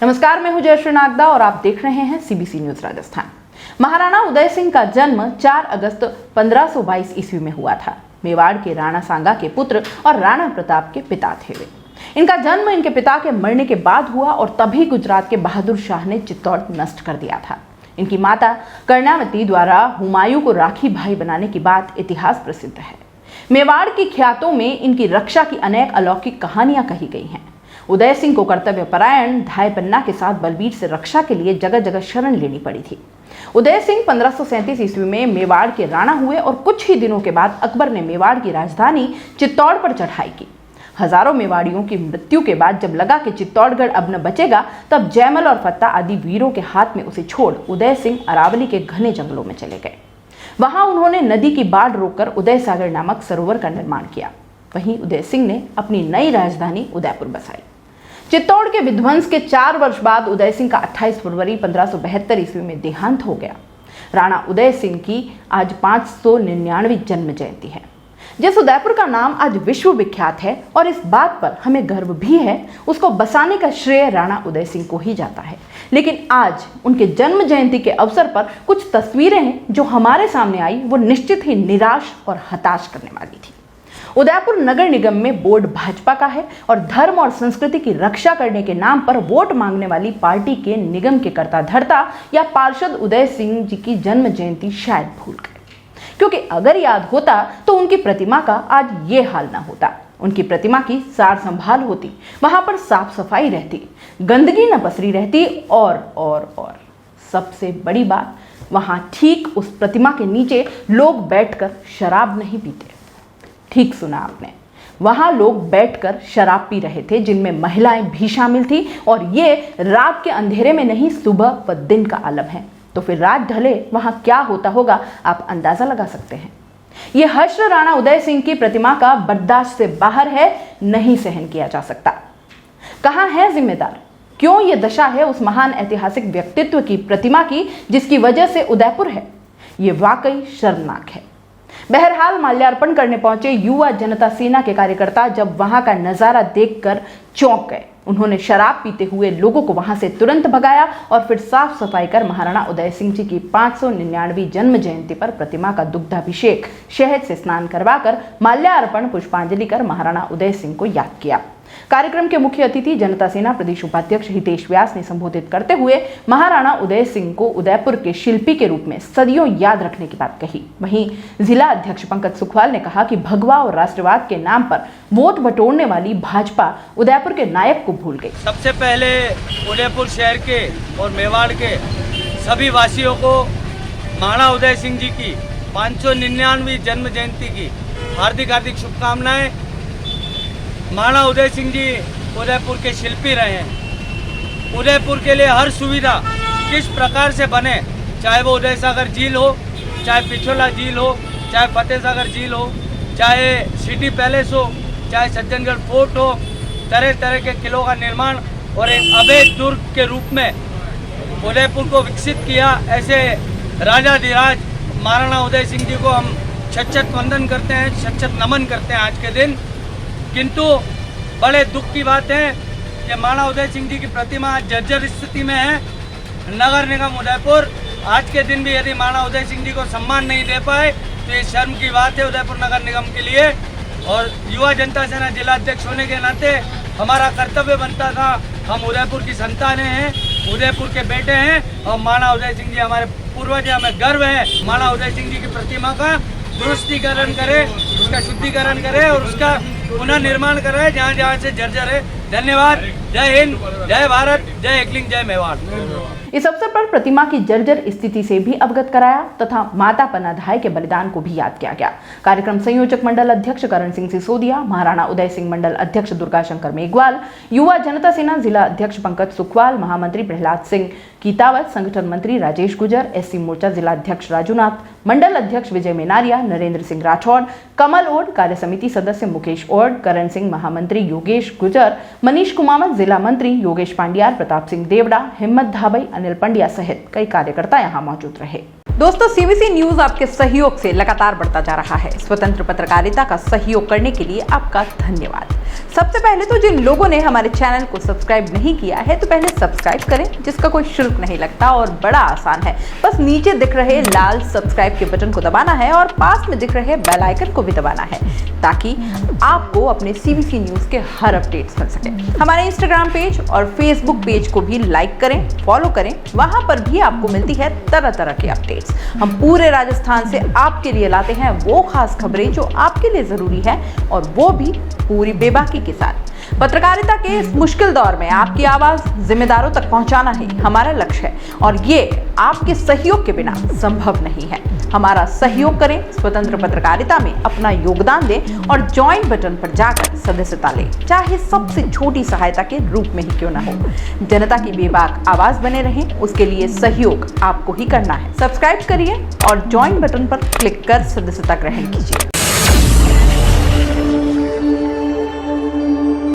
नमस्कार, मैं हूं जयश्री नागदा और आप देख रहे हैं सीबीसी न्यूज राजस्थान। महाराणा उदय सिंह का जन्म 4 अगस्त 1522 ईस्वी में हुआ था। मेवाड़ के राणा सांगा के पुत्र और राणा प्रताप के पिता थे वे। इनका जन्म इनके पिता के मरने के बाद हुआ और तभी गुजरात के बहादुर शाह ने चित्तौड़ नष्ट कर दिया था। इनकी माता कर्णावती द्वारा हुमायूं को राखी भाई बनाने की बात इतिहास प्रसिद्ध है। मेवाड़ की ख्यातों में इनकी रक्षा की अनेक अलौकिक कहानियां कही गई हैं। उदय सिंह को कर्तव्य परायण धाय पन्ना के साथ बलबीर से रक्षा के लिए जगह जगह शरण लेनी पड़ी थी। उदय सिंह 1537 ईस्वी में मेवाड़ के राणा हुए और कुछ ही दिनों के बाद अकबर ने मेवाड़ की राजधानी चित्तौड़ पर चढ़ाई की। हजारों मेवाड़ियों की मृत्यु के बाद जब लगा कि चित्तौड़गढ़ अब न बचेगा, तब जयमल और फत्ता आदि वीरों के हाथ में उसे छोड़ उदय सिंह अरावली के घने जंगलों में चले गए। वहां उन्होंने नदी की बाढ़ रोककर उदय सागर नामक सरोवर का निर्माण किया। वहीं उदय सिंह ने अपनी नई राजधानी उदयपुर बसाई। चित्तौड़ के विध्वंस के 4 वर्ष बाद उदय सिंह का 28 फरवरी 1572 ईस्वी में देहांत हो गया। राणा उदय सिंह की आज 599वीं जन्म जयंती है। जिस उदयपुर का नाम आज विश्व विख्यात है और इस बात पर हमें गर्व भी है, उसको बसाने का श्रेय राणा उदय सिंह को ही जाता है। लेकिन आज उनके जन्म जयंती के अवसर पर कुछ तस्वीरें हैं जो हमारे सामने आई, वो निश्चित ही निराश और हताश करने वाली थी। उदयपुर नगर निगम में बोर्ड भाजपा का है और धर्म और संस्कृति की रक्षा करने के नाम पर वोट मांगने वाली पार्टी के निगम के कर्ता धर्ता या पार्षद उदय सिंह जी की जन्म जयंती शायद भूल गए, क्योंकि अगर याद होता तो उनकी प्रतिमा का आज ये हाल ना होता। उनकी प्रतिमा की सार संभाल होती, वहां पर साफ सफाई रहती, गंदगी न पसरी रहती और सबसे बड़ी बात, वहां ठीक उस प्रतिमा के नीचे लोग बैठकर शराब नहीं पीते। ठीक सुना आपने, वहां लोग बैठकर शराब पी रहे थे, जिनमें महिलाएं भी शामिल थी। और ये रात के अंधेरे में नहीं, सुबह व दिन का आलम है। तो फिर रात ढले वहां क्या होता होगा, आप अंदाजा लगा सकते हैं। ये हश्र राणा उदय सिंह की प्रतिमा का बर्दाश्त से बाहर है, नहीं सहन किया जा सकता। कहां है जिम्मेदार? क्यों ये दशा है उस महान ऐतिहासिक व्यक्तित्व की प्रतिमा की, जिसकी वजह से उदयपुर है? ये वाकई शर्मनाक है। बहरहाल माल्यार्पण करने पहुंचे युवा जनता सेना के कार्यकर्ता जब वहां का नजारा देखकर चौंक गए। उन्होंने शराब पीते हुए लोगों को वहां से तुरंत भगाया और फिर साफ सफाई कर महाराणा उदय सिंह जी की 599वीं जन्म जयंती पर प्रतिमा का दुग्धाभिषेक, शहद से स्नान करवाकर माल्यार्पण, पुष्पांजलि कर महाराणा उदय सिंह को याद किया। कार्यक्रम के मुख्य अतिथि जनता सेना प्रदेश उपाध्यक्ष हितेश व्यास ने संबोधित करते हुए महाराणा उदय सिंह को उदयपुर के शिल्पी के रूप में सदियों याद रखने की बात कही। वहीं जिला अध्यक्ष पंकज सुखवाल ने कहा कि भगवा और राष्ट्रवाद के नाम पर वोट बटोरने वाली भाजपा उदयपुर के नायक को भूल गई। सबसे पहले उदयपुर शहर के और मेवाड़ के सभी वासियों को महाराणा उदय सिंह जी की 599वीं जन्म जयंती की हार्दिक हार्दिक शुभकामनाएं। महाराणा उदय सिंह जी उदयपुर के शिल्पी रहे हैं। उदयपुर के लिए हर सुविधा किस प्रकार से बने, चाहे वो उदय सागर झील हो, चाहे पिछोला झील हो, चाहे फतेह सागर झील हो, चाहे सिटी पैलेस हो, चाहे सज्जनगढ़ फोर्ट हो, तरह तरह के किलों का निर्माण और एक अवैध दुर्ग के रूप में उदयपुर को विकसित किया। ऐसे राजाधिराज महाराणा उदय सिंह जी को हम शत वंदन करते हैं, शत नमन करते हैं आज के दिन। किंतु बड़े दुख की बात है कि महाराणा उदय सिंह जी की प्रतिमा आज जर्जर स्थिति में है। नगर निगम उदयपुर आज के दिन भी यदि महाराणा उदय सिंह जी को सम्मान नहीं दे पाए तो ये शर्म की बात है उदयपुर नगर निगम के लिए। और युवा जनता सेना जिला अध्यक्ष होने के नाते हमारा कर्तव्य बनता था, हम उदयपुर की संतानें हैं, उदयपुर के बेटे हैं और महाराणा उदय सिंह जी हमारे पूर्वज हैं, हमें गर्व है। महाराणा उदय सिंह जी की प्रतिमा का दुरुस्तीकरण करे, उसका शुद्धिकरण करे और उसका पुनः निर्माण कराए जहाँ जहाँ से जर्जर है। धन्यवाद। जय हिंद, जय भारत, जय एकलिंग, जय मेवाड़। इस अवसर पर प्रतिमा की जर्जर स्थिति से भी अवगत कराया तथा माता पन्नाधाय के बलिदान को भी याद किया गया। कार्यक्रम संयोजक मंडल अध्यक्ष करण सिंह सिसोदिया, महाराणा उदय सिंह मंडल अध्यक्ष दुर्गा शंकर मेघवाल, युवा जनता सेना जिला अध्यक्ष पंकज सुखवाल, महामंत्री प्रहलाद सिंह कीतावत, संगठन मंत्री राजेश गुजर, एससी मोर्चा जिला अध्यक्ष राजूनाथ, मंडल अध्यक्ष विजय मेनारिया, नरेंद्र सिंह राठौड़, कमल ओड, कार्य समिति सदस्य मुकेश ओड, करण सिंह, महामंत्री योगेश गुजर, मनीष कुमावत, जिला मंत्री योगेश पांड्यार, प्रताप सिंह देवड़ा, हिम्मत धाबई, अनिल पंड्या सहित कई कार्यकर्ता यहाँ मौजूद रहे। दोस्तों, सीबीसी न्यूज आपके सहयोग से लगातार बढ़ता जा रहा है। स्वतंत्र पत्रकारिता का सहयोग करने के लिए आपका धन्यवाद। सबसे पहले तो जिन लोगों ने हमारे चैनल को सब्सक्राइब नहीं किया है तो पहले सब्सक्राइब करें, जिसका कोई शुल्क नहीं लगता और बड़ा आसान है। बस नीचे दिख रहे लाल सब्सक्राइब के बटन को दबाना है और पास में दिख रहे बेल आइकन को भी दबाना है ताकि आपको अपने सीबीसी न्यूज़ के हर अपडेट्स मिल सके। हमारे इंस्टाग्राम पेज और फेसबुक पेज को भी लाइक करें, फॉलो करें, वहां पर भी आपको मिलती है तरह तरह के अपडेट्स। हम पूरे राजस्थान से आपके लिए लाते हैं वो खास खबरें जो आपके लिए जरूरी है और वो भी पूरी बेबाकी के साथ। पत्रकारिता के इस मुश्किल दौर में आपकी आवाज जिम्मेदारों तक पहुंचाना ही हमारा लक्ष्य है और ये आपके सहयोग के बिना संभव नहीं है। हमारा सहयोग करें, स्वतंत्र पत्रकारिता में अपना योगदान दें और ज्वाइन बटन पर जाकर सदस्यता लें, चाहे सबसे छोटी सहायता के रूप में ही क्यों न हो। जनता की बेबाक आवाज बने रहें, उसके लिए सहयोग आपको ही करना है। सब्सक्राइब करिए और ज्वाइन बटन पर क्लिक कर सदस्यता ग्रहण कीजिए।